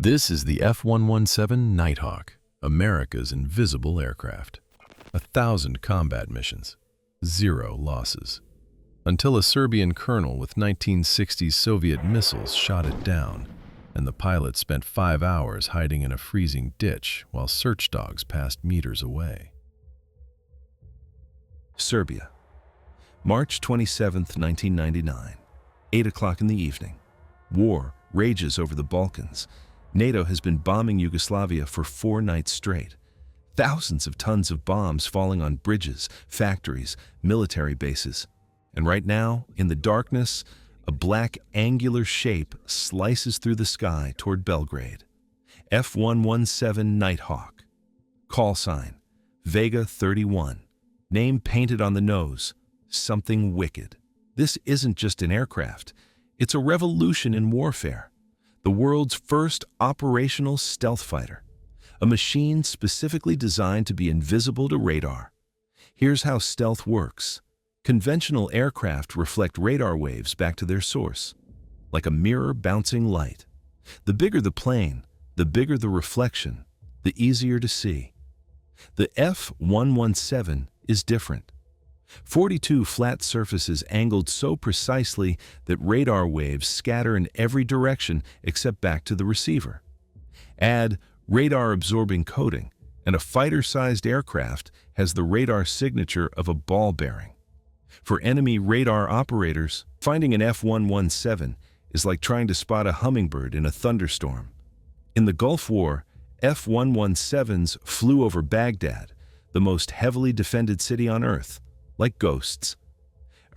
This is the F-117 Nighthawk, America's invisible aircraft. 1,000 combat missions, 0 losses. Until a Serbian colonel with 1960s Soviet missiles shot it down, and the pilot spent 5 hours hiding in a freezing ditch while search dogs passed meters away. Serbia, March 27, 1999, 8 o'clock in the evening. War rages over the Balkans. NATO has been bombing Yugoslavia for 4 nights straight. Thousands of tons of bombs falling on bridges, factories, military bases. And right now, in the darkness, a black angular shape slices through the sky toward Belgrade. F-117 Nighthawk. Call sign, Vega 31. Name painted on the nose, something wicked. This isn't just an aircraft. It's a revolution in warfare. The world's first operational stealth fighter. A machine specifically designed to be invisible to radar. Here's how stealth works. Conventional aircraft reflect radar waves back to their source, like a mirror bouncing light. The bigger the plane, the bigger the reflection, the easier to see. The F-117 is different. 42 flat surfaces angled so precisely that radar waves scatter in every direction except back to the receiver. Add radar-absorbing coating, and a fighter-sized aircraft has the radar signature of a ball bearing. For enemy radar operators, finding an F-117 is like trying to spot a hummingbird in a thunderstorm. In the Gulf War, F-117s flew over Baghdad, the most heavily defended city on Earth, like ghosts.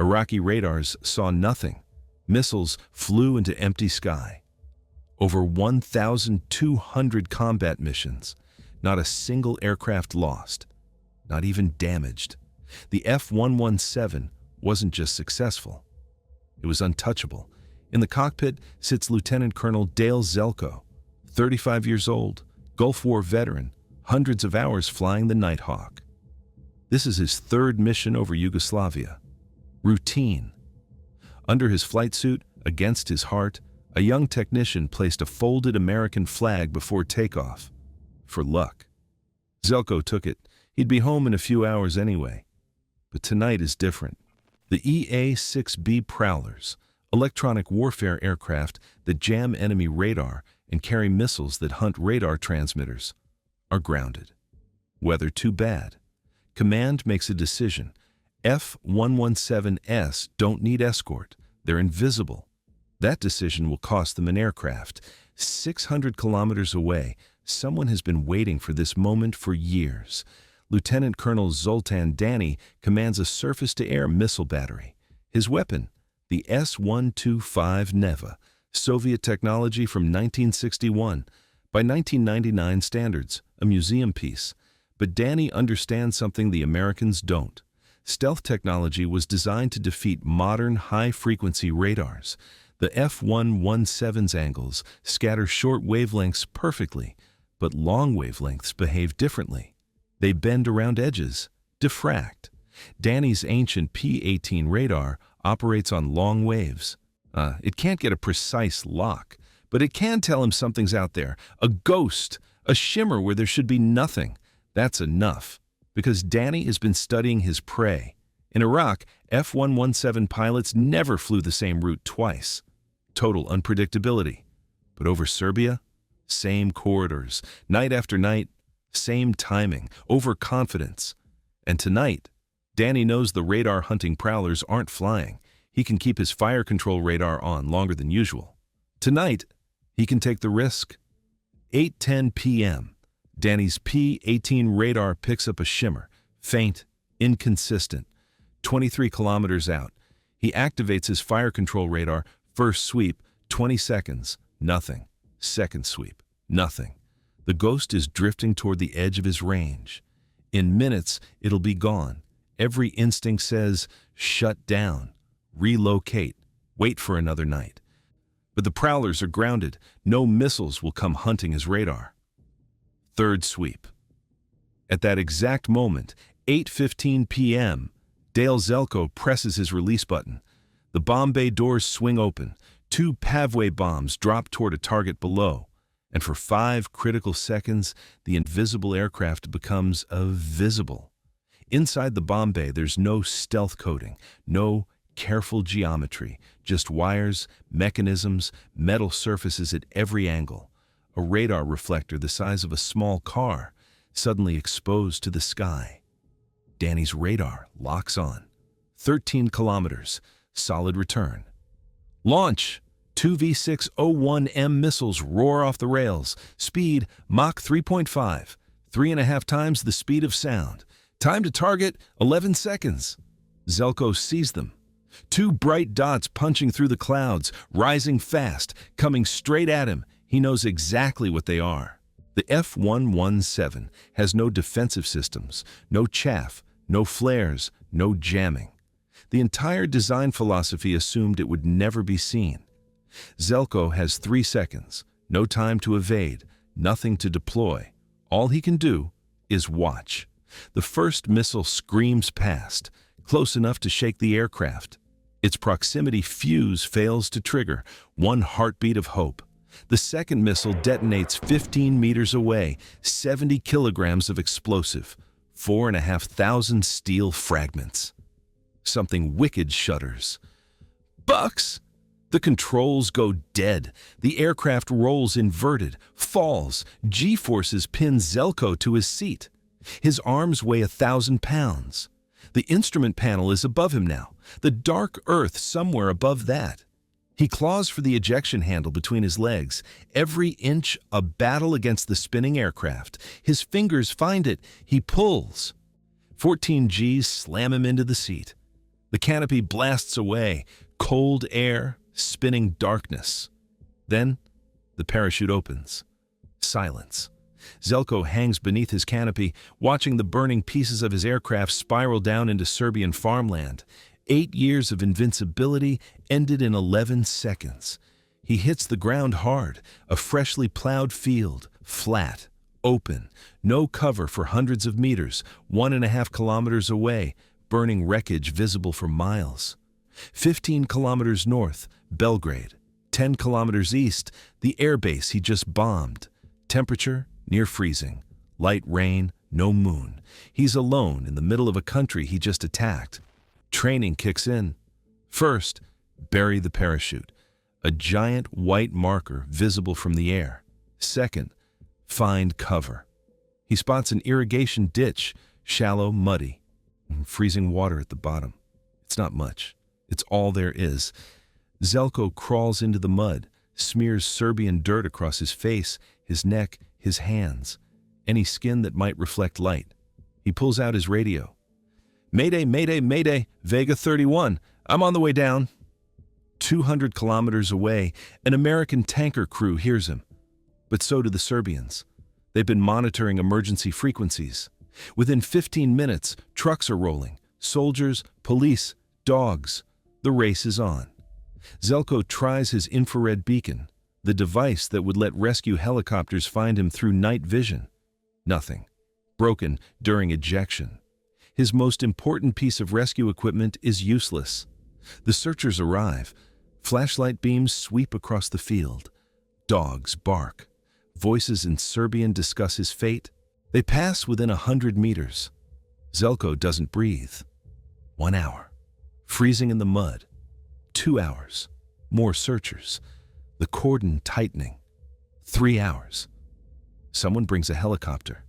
Iraqi radars saw nothing. Missiles flew into empty sky. Over 1,200 combat missions, not a single aircraft lost, not even damaged. The F-117 wasn't just successful, it was untouchable. In the cockpit sits Lieutenant Colonel Dale Zelko, 35 years old, Gulf War veteran, hundreds of hours flying the Nighthawk. This is his 3rd mission over Yugoslavia. Routine. Under his flight suit, against his heart, a young technician placed a folded American flag before takeoff. For luck. Zelko took it. He'd be home in a few hours anyway. But tonight is different. The EA-6B Prowlers, electronic warfare aircraft that jam enemy radar and carry missiles that hunt radar transmitters, are grounded. Weather too bad. Command makes a decision. F-117s don't need escort. They're invisible. That decision will cost them an aircraft. 600 kilometers away, someone has been waiting for this moment for years. Lieutenant Colonel Zoltan Dani commands a surface-to-air missile battery. His weapon, the S-125 Neva, Soviet technology from 1961. By 1999 standards, a museum piece. But Dani understands something the Americans don't. Stealth technology was designed to defeat modern high-frequency radars. The F-117's angles scatter short wavelengths perfectly, but long wavelengths behave differently. They bend around edges, diffract. Dani's ancient P-18 radar operates on long waves. It can't get a precise lock, but it can tell him something's out there, a ghost, a shimmer where there should be nothing. That's enough, because Dani has been studying his prey. In Iraq, F-117 pilots never flew the same route twice. Total unpredictability. But over Serbia, same corridors, night after night, same timing, overconfidence. And tonight, Dani knows the radar-hunting prowlers aren't flying. He can keep his fire control radar on longer than usual. Tonight, he can take the risk. 8:10 p.m. Dani's P-18 radar picks up a shimmer, faint, inconsistent. 23 kilometers out, he activates his fire control radar. First sweep, 20 seconds, nothing. Second sweep, nothing. The ghost is drifting toward the edge of his range. In minutes, it'll be gone. Every instinct says, shut down, relocate, wait for another night. But the prowlers are grounded. No missiles will come hunting his radar. Third sweep. At that exact moment, 8:15 p.m., Dale Zelko presses his release button. The bomb bay doors swing open. 2 Pavway bombs drop toward a target below. And for 5 critical seconds, the invisible aircraft becomes visible. Inside the bomb bay, there's no stealth coating, no careful geometry, just wires, mechanisms, metal surfaces at every angle. A radar reflector the size of a small car, suddenly exposed to the sky. Danny's radar locks on. 13 kilometers, solid return. Launch! 2 V601M missiles roar off the rails. Speed, Mach 3.5, 3.5 times the speed of sound. Time to target, 11 seconds. Zelko sees them. 2 bright dots punching through the clouds, rising fast, coming straight at him. He knows exactly what they are. The F-117 has no defensive systems, no chaff, no flares, no jamming. The entire design philosophy assumed it would never be seen. Zelko has 3 seconds, no time to evade, nothing to deploy. All he can do is watch. The first missile screams past, close enough to shake the aircraft. Its proximity fuse fails to trigger, 1 heartbeat of hope. The second missile detonates 15 meters away, 70 kilograms of explosive, 4,500 steel fragments. Something wicked shudders. Bucks! The controls go dead. The aircraft rolls inverted, falls. G-forces pin Zelko to his seat. His arms weigh 1,000 pounds. The instrument panel is above him now, the dark earth somewhere above that. He claws for the ejection handle between his legs, every inch a battle against the spinning aircraft. His fingers find it. He pulls. 14 Gs slam him into the seat. The canopy blasts away, cold air, spinning darkness. Then, the parachute opens. Silence. Zelko hangs beneath his canopy, watching the burning pieces of his aircraft spiral down into Serbian farmland. 8 years of invincibility ended in 11 seconds. He hits the ground hard, a freshly plowed field, flat, open, no cover for hundreds of meters, 1.5 kilometers away, burning wreckage visible for miles. 15 kilometers north, Belgrade. 10 kilometers east, the airbase he just bombed. Temperature, near freezing. Light rain, no moon. He's alone in the middle of a country he just attacked. Training kicks in. First, bury the parachute, a giant white marker visible from the air. Second, find cover. He spots an irrigation ditch, shallow, muddy, freezing water at the bottom. It's not much. It's all there is. Zelko crawls into the mud, smears Serbian dirt across his face, his neck, his hands, any skin that might reflect light. He pulls out his radio. Mayday, mayday, mayday, Vega 31. I'm on the way down. 200 kilometers away, an American tanker crew hears him. But so do the Serbians. They've been monitoring emergency frequencies. Within 15 minutes, trucks are rolling. Soldiers, police, dogs. The race is on. Zelko tries his infrared beacon, the device that would let rescue helicopters find him through night vision. Nothing. Broken during ejection. His most important piece of rescue equipment is useless. The searchers arrive. Flashlight beams sweep across the field. Dogs bark. Voices in Serbian discuss his fate. They pass within 100 meters. Zelko doesn't breathe. 1 hour. Freezing in the mud. 2 hours. More searchers. The cordon tightening. 3 hours. Someone brings a helicopter.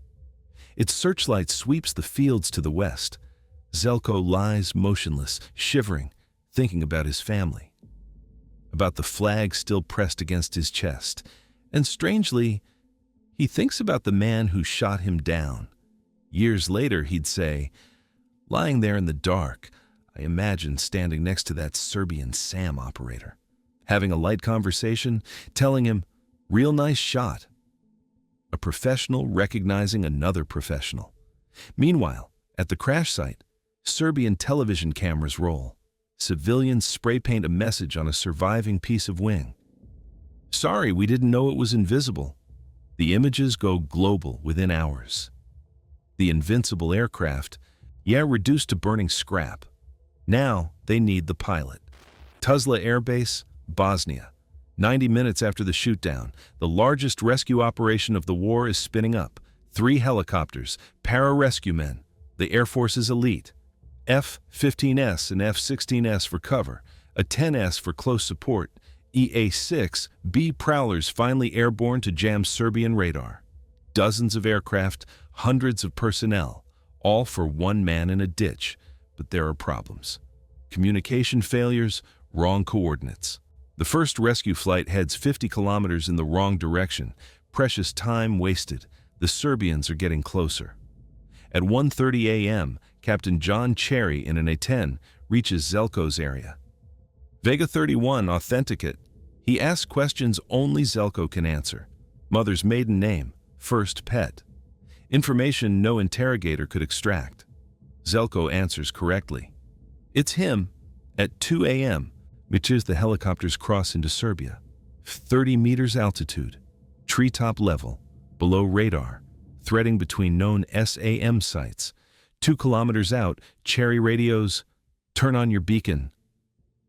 Its searchlight sweeps the fields to the west. Zelko lies motionless, shivering, thinking about his family. About the flag still pressed against his chest. And strangely, he thinks about the man who shot him down. Years later, he'd say, lying there in the dark, I imagine standing next to that Serbian SAM operator, having a light conversation, telling him, real nice shot. A professional recognizing another professional. Meanwhile, at the crash site, Serbian television cameras roll. Civilians spray paint a message on a surviving piece of wing. Sorry, we didn't know it was invisible. The images go global within hours. The invincible aircraft, reduced to burning scrap. Now they need the pilot. Tuzla Air Base, Bosnia. 90 minutes after the shootdown, the largest rescue operation of the war is spinning up. 3 helicopters, para-rescue men, the Air Force's elite, F-15S and F-16S for cover, a 10S for close support, EA-6B Prowlers finally airborne to jam Serbian radar. Dozens of aircraft, hundreds of personnel, all for one man in a ditch. But there are problems. Communication failures, wrong coordinates. The first rescue flight heads 50 kilometers in the wrong direction. Precious time wasted. The Serbians are getting closer. At 1:30 a.m., Captain John Cherry in an A-10 reaches Zelko's area. Vega 31 authenticate. He asks questions only Zelko can answer. Mother's maiden name, first pet. Information no interrogator could extract. Zelko answers correctly. It's him. At 2 a.m., as the helicopters cross into Serbia. 30 meters altitude, treetop level, below radar, threading between known SAM sites. 2 kilometers out, Cherry radios, turn on your beacon.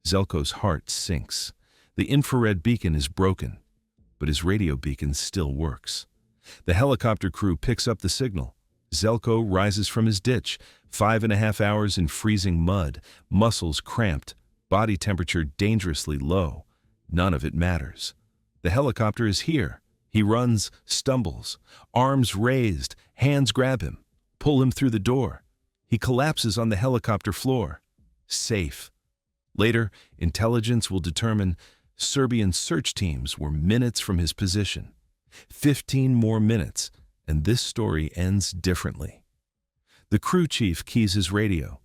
Zelko's heart sinks. The infrared beacon is broken, but his radio beacon still works. The helicopter crew picks up the signal. Zelko rises from his ditch, 5.5 hours in freezing mud, muscles cramped, body temperature dangerously low. None of it matters. The helicopter is here. He runs, stumbles, arms raised, hands grab him, pull him through the door. He collapses on the helicopter floor. Safe. Later, intelligence will determine Serbian search teams were minutes from his position. 15 more minutes, and this story ends differently. The crew chief keys his radio.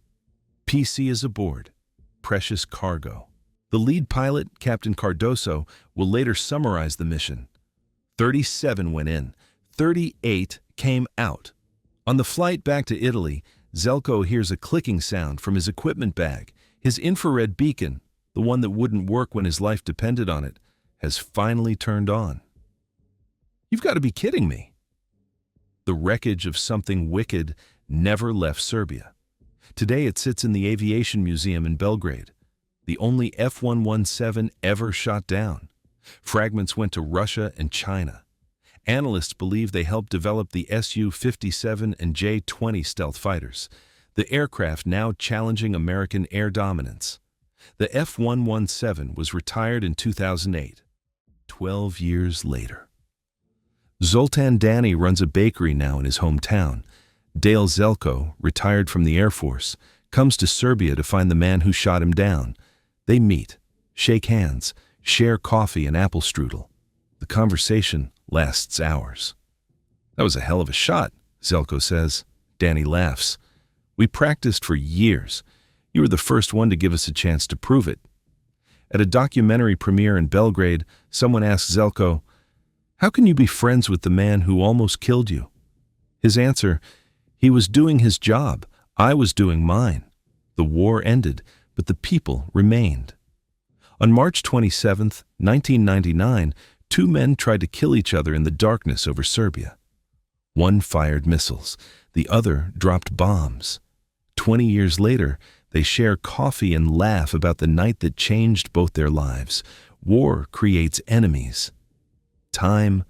PC is aboard. Precious cargo. The lead pilot, Captain Cardoso, will later summarize the mission. 37 went in. 38 came out. On the flight back to Italy, Zelko hears a clicking sound from his equipment bag. His infrared beacon, the one that wouldn't work when his life depended on it, has finally turned on. You've got to be kidding me. The wreckage of something wicked never left Serbia. Today it sits in the Aviation Museum in Belgrade, the only F-117 ever shot down. Fragments went to Russia and China. Analysts believe they helped develop the Su-57 and J-20 stealth fighters, the aircraft now challenging American air dominance. The F-117 was retired in 2008, 12 years later. Zoltan Dani runs a bakery now in his hometown. Dale Zelko, retired from the Air Force, comes to Serbia to find the man who shot him down. They meet, shake hands, share coffee and apple strudel. The conversation lasts hours. "That was a hell of a shot," Zelko says. Dani laughs. "We practiced for years. You were the first one to give us a chance to prove it." At a documentary premiere in Belgrade, someone asks Zelko, "How can you be friends with the man who almost killed you?" His answer, "He was doing his job. I was doing mine. The war ended, but the people remained." On March 27, 1999, 2 men tried to kill each other in the darkness over Serbia. One fired missiles, the other dropped bombs. 20 years later, they share coffee and laugh about the night that changed both their lives. War creates enemies. Time,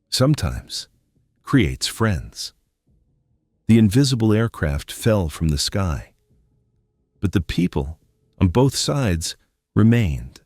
sometimes, creates friends. The invisible aircraft fell from the sky, but the people on both sides remained.